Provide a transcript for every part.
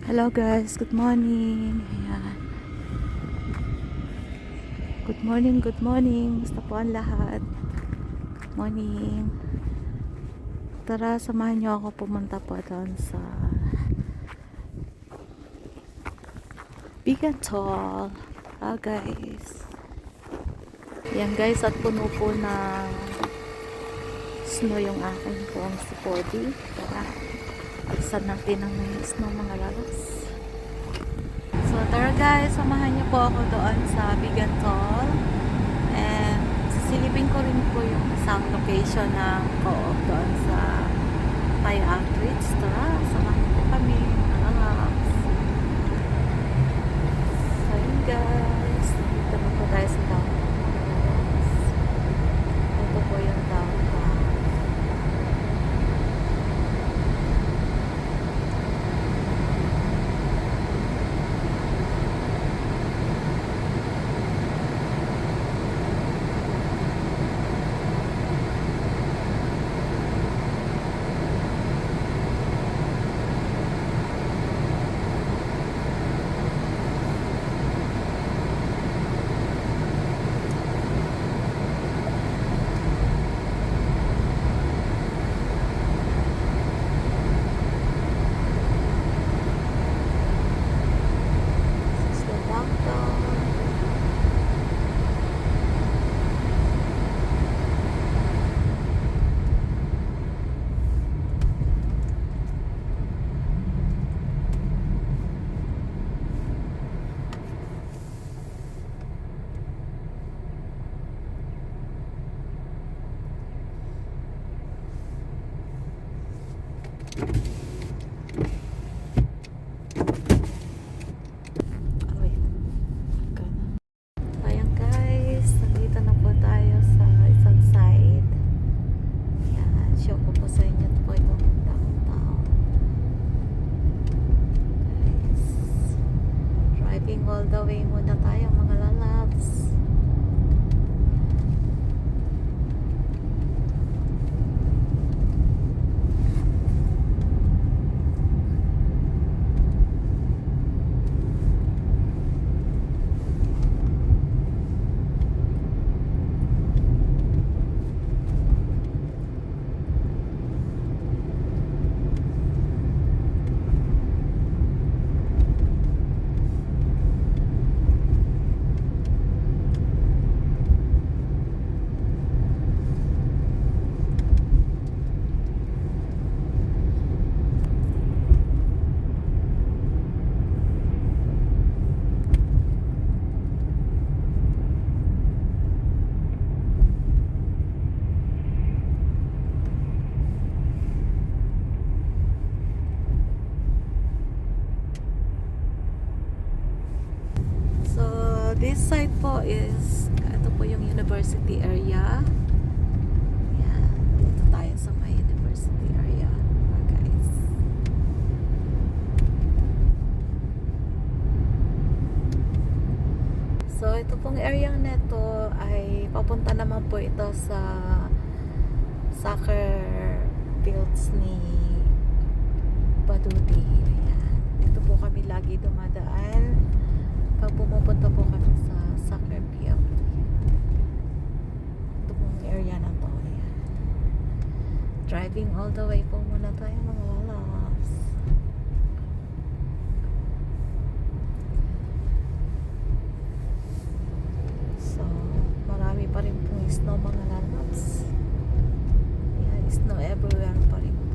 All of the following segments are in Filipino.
Hello guys, good morning. Ayan. Good morning, good morning. Gusto po ang lahat. Good morning. Tara, samahan niyo ako pumunta po doon sa Big and Tall. Guys. Ayan guys, at puno po ng snow yung aking pong si Cody. Tara, iksan natin ang snow mga lalas. So tara guys, samahan niyo po ako doon sa Big and Tall. And sisilipin ko rin po yung isang location ng co-op doon sa Thai Outreach. Tara, samahan niyo po kami. So yun guys, dito na po tayo sa downtown. Ito po yung downtown. This is the downtown. Ay, ayan guys, nandito na po tayo sa isang side. Ayan, show ko po sa inyo po itong downtown. Guys, driving all the way muna tayo mga lalabs. So, this side po is, ito po yung university area. Yan, dito tayo sa may university area, guys. So, ito pong area neto ay papunta naman po ito sa soccer fields ni Paduti. Ayan. Dito po kami lagi dumadaan pag pumupunta po kami sa soccer field. Ito pong area na to. Ayan. Driving all the way po muna tayo mga lalabs. So, marami pa rin pong snow mga lalabs. Ayan, snow everywhere pa rin po.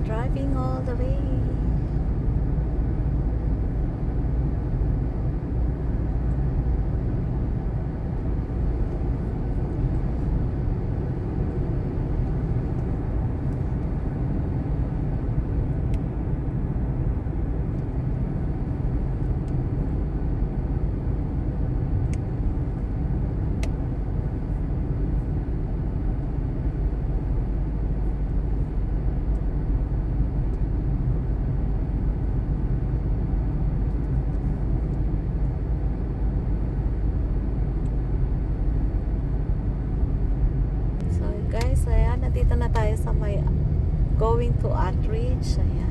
Driving all the way. Ayan, nandito na tayo sa may going to Attridge. Ayan.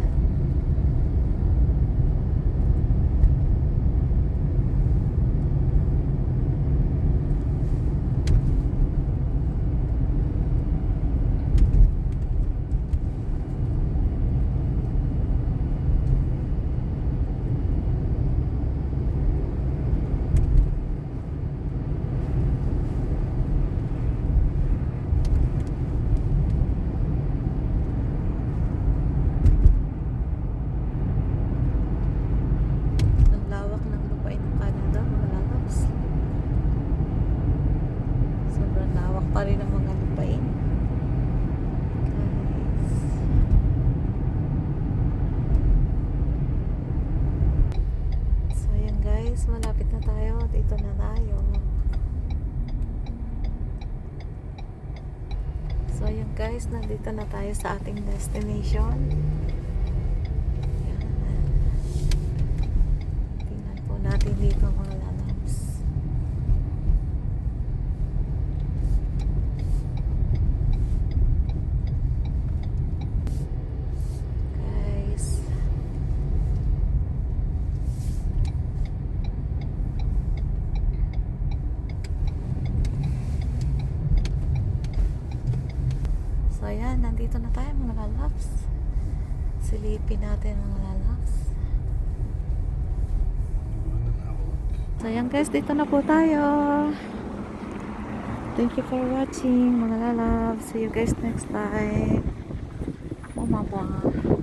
Ang lawak ng lupain ng Canada, mga lalabs. Sobrang lawak pa rin ng mga lupain. Guys. So, ayan guys, malapit na tayo. Dito na tayo. So, ayan guys, nandito na tayo sa ating destination. Ayan. Tingnan po natin dito mga lalabs. Guys. So, ayan, nandito na tayo mga lalabs. Silipin natin mga lalabs. So, ayan guys, dito na po tayo. Thank you for watching mga lalabs. See you guys next time. Mama.